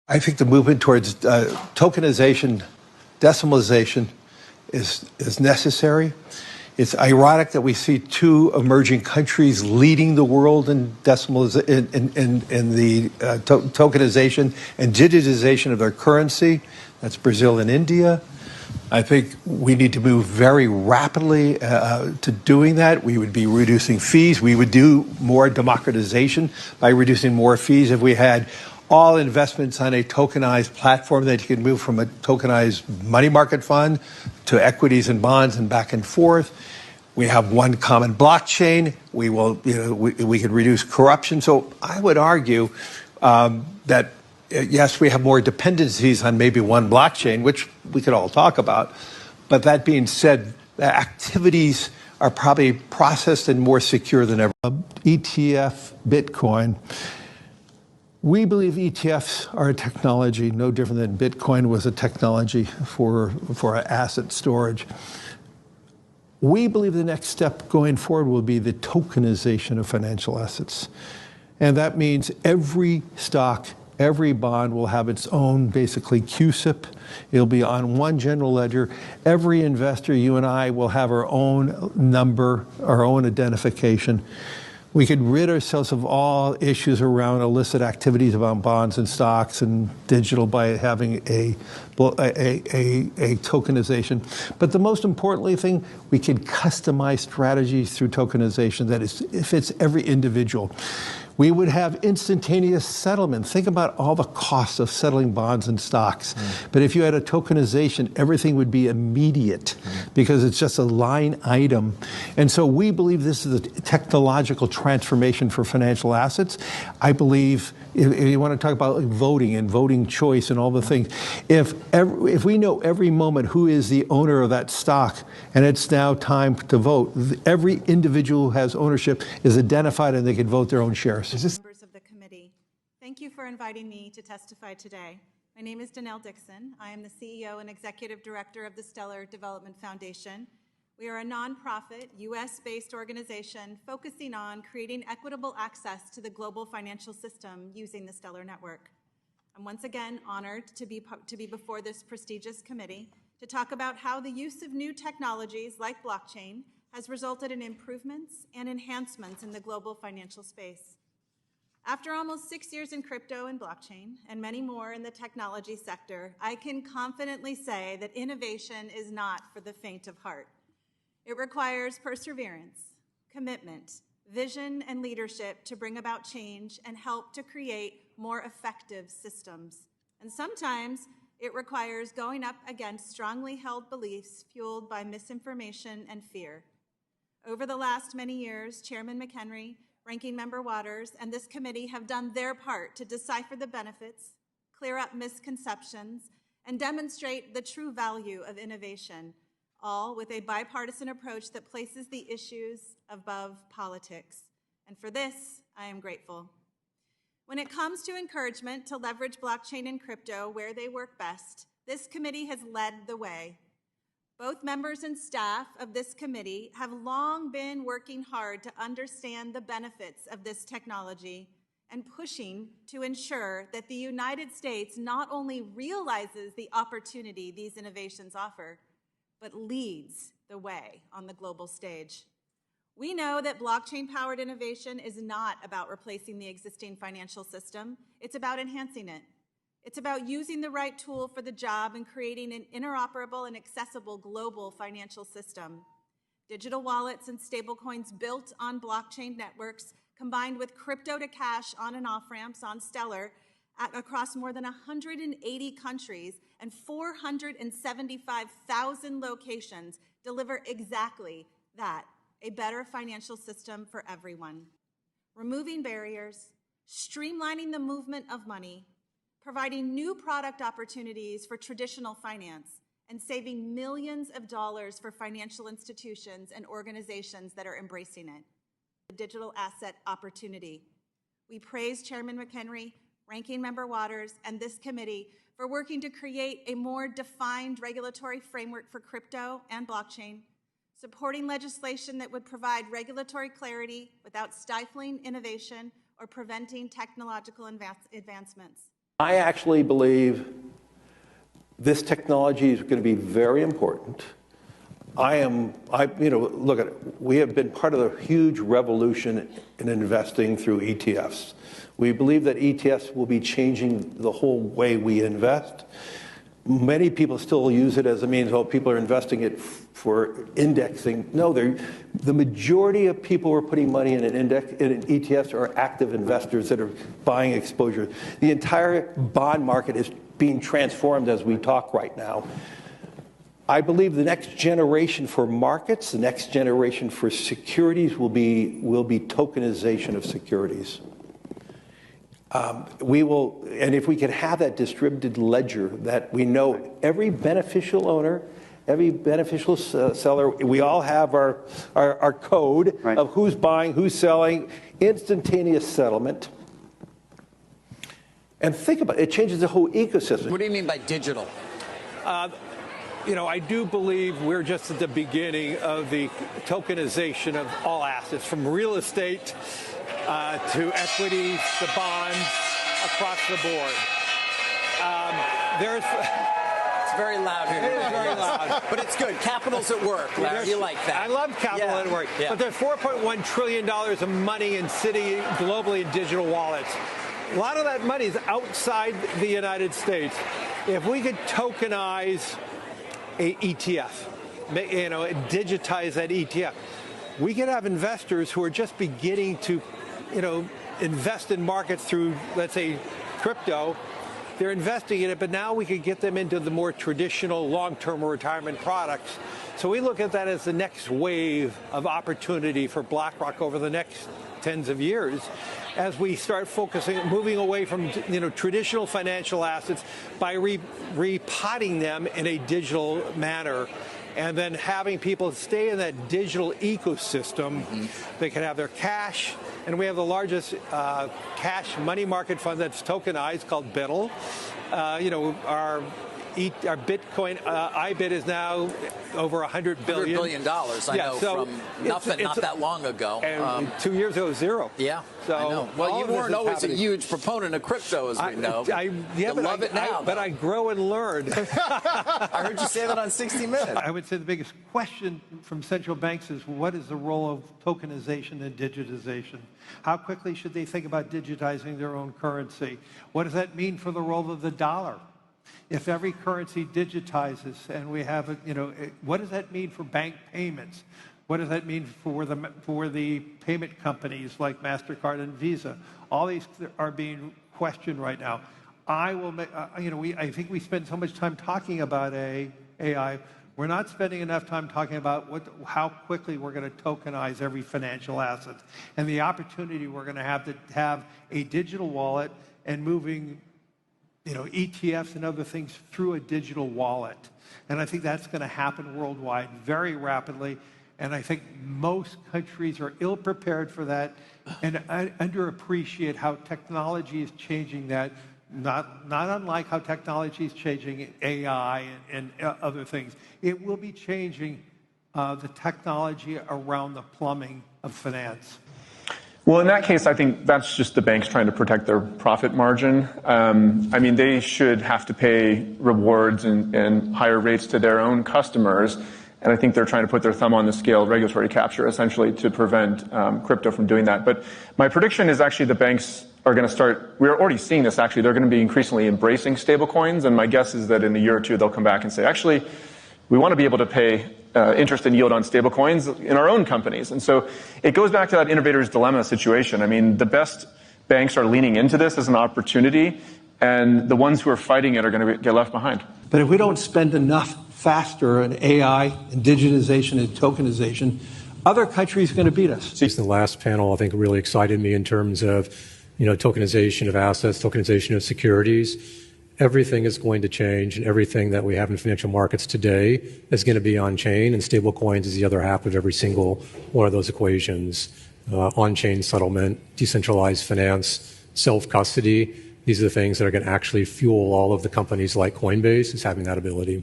I think the movement towards tokenization, decimalization is necessary. It's ironic that we see two emerging countries leading the world in in the tokenization and digitization of their currency. That's Brazil and India. I think we need to move very rapidly to doing that. We would be reducing fees. We would do more democratization by reducing more fees if we had all investments on a tokenized platform that you could move from a tokenized money market fund to equities and bonds and back and forth. We have one common blockchain. We could reduce corruption. So I would argue that yes, we have more dependencies on maybe one blockchain, which we could all talk about. But that being said, the activities are probably processed and more secure than ever. ETF Bitcoin. We believe ETFs are a technology no different than Bitcoin was a technology for asset storage. We believe the next step going forward will be the tokenization of financial assets. And that means every stock, every bond will have its own, basically, CUSIP. It'll be on one general ledger. Every investor, you and I, will have our own number, our own identification. We could rid ourselves of all issues around illicit activities about bonds and stocks and digital by having a tokenization. But the most importantly thing, we can customize strategies through tokenization that fits every individual. We would have instantaneous settlement. Think about all the costs of settling bonds and stocks. But if you had a tokenization, everything would be immediate because it's just a line item. And so we believe this is a technological transformation for financial assets. I believe if you want to talk about voting and voting choice and all the things, if we know every moment who is the owner of that stock and it's now time to vote, every individual who has ownership is identified and they can vote their own shares. Members of the committee, thank you for inviting me to testify today. My name is Danelle Dixon. I am the CEO and Executive Director of the Stellar Development Foundation. We are a nonprofit, US-based organization focusing on creating equitable access to the global financial system using the Stellar Network. I'm once again honored to be before this prestigious committee to talk about how the use of new technologies like blockchain has resulted in improvements and enhancements in the global financial space. After almost 6 years in crypto and blockchain, and many more in the technology sector, I can confidently say that innovation is not for the faint of heart. It requires perseverance, commitment, vision, and leadership to bring about change and help to create more effective systems. And sometimes it requires going up against strongly held beliefs fueled by misinformation and fear. Over the last many years, Chairman McHenry, Ranking Member Waters, and this committee have done their part to decipher the benefits, clear up misconceptions, and demonstrate the true value of innovation, all with a bipartisan approach that places the issues above politics. And for this, I am grateful. When it comes to encouragement to leverage blockchain and crypto where they work best, this committee has led the way. Both members and staff of this committee have long been working hard to understand the benefits of this technology and pushing to ensure that the United States not only realizes the opportunity these innovations offer, but leads the way on the global stage. We know that blockchain-powered innovation is not about replacing the existing financial system. It's about enhancing it. It's about using the right tool for the job and creating an interoperable and accessible global financial system. Digital wallets and stablecoins built on blockchain networks, combined with crypto-to-cash on and off ramps on Stellar across more than 180 countries and 475,000 locations, deliver exactly that, a better financial system for everyone. Removing barriers, streamlining the movement of money, providing new product opportunities for traditional finance, and saving millions of dollars for financial institutions and organizations that are embracing it. The digital asset opportunity. We praise Chairman McHenry, Ranking Member Waters, and this committee for working to create a more defined regulatory framework for crypto and blockchain, supporting legislation that would provide regulatory clarity without stifling innovation or preventing technological advancements. I actually believe this technology is going to be very important. Look at it. We have been part of the huge revolution in investing through ETFs. We believe that ETFs will be changing the whole way we invest. Many people still use it as a means, people are investing it for indexing. No, the majority of people who are putting money in in ETFs are active investors that are buying exposure. The entire bond market is being transformed as we talk right now. I believe the next generation for markets, the next generation for securities will be tokenization of securities. And if we can have that distributed ledger that we know every beneficial owner, every beneficial seller, we all have our code of who's buying, who's selling, instantaneous settlement. And think about it, it changes the whole ecosystem. What do you mean by digital? I do believe we're just at the beginning of the tokenization of all assets, from real estate to equities, to bonds, across the board. It's very loud here. It is very loud. But it's good. Capital's at work, Larry. You like that. I love capital at work. Yeah. But there's $4.1 trillion of money sitting globally in digital wallets. A lot of that money is outside the United States. If we could tokenize a ETF, digitize that ETF, we could have investors who are just beginning to, invest in markets through, let's say, crypto. They're investing in it, but now we could get them into the more traditional long-term retirement products. So we look at that as the next wave of opportunity for BlackRock over the next tens of years, as we start moving away from traditional financial assets by repotting them in a digital manner, and then having people stay in that digital ecosystem. They can have their cash, and we have the largest cash money market fund that's tokenized called BITL. Our Bitcoin IBIT is now over $100 billion. $100 billion, I know, from nothing not that long ago. And 2 years ago, zero. Yeah, so I know. Well, you weren't always a huge proponent of crypto, as we know. You love it now. But I grow and learn. I heard you say that on 60 Minutes. I would say the biggest question from central banks is, what is the role of tokenization and digitization? How quickly should they think about digitizing their own currency? What does that mean for the role of the dollar? If every currency digitizes and we have what does that mean for bank payments? What does that mean for the payment companies like MasterCard and Visa? All these are being questioned right now. I think we spend so much time talking about AI. We're not spending enough time talking about how quickly we're going to tokenize every financial asset, and the opportunity we're going to have a digital wallet and moving ETFs and other things through a digital wallet. And I think that's going to happen worldwide very rapidly. And I think most countries are ill-prepared for that and underappreciate how technology is changing that, not unlike how technology is changing AI and other things. It will be changing the technology around the plumbing of finance. Well, in that case, I think that's just the banks trying to protect their profit margin. They should have to pay rewards and higher rates to their own customers. And I think they're trying to put their thumb on the scale of regulatory capture, essentially, to prevent crypto from doing that. But my prediction is actually the banks are going to start, we're already seeing this actually, they're going to be increasingly embracing stablecoins. And my guess is that in a year or two, they'll come back and say, actually, we want to be able to pay interest and yield on stablecoins in our own companies. And so it goes back to that innovator's dilemma situation. The best banks are leaning into this as an opportunity, and the ones who are fighting it are going to get left behind. But if we don't spend enough faster on AI and digitization and tokenization, other countries are going to beat us. The last panel, I think, really excited me in terms of, tokenization of assets, tokenization of securities. Everything is going to change, and everything that we have in financial markets today is going to be on-chain, and stablecoins is the other half of every single one of those equations. On-chain settlement, decentralized finance, self-custody. These are the things that are going to actually fuel all of the companies like Coinbase is having that ability.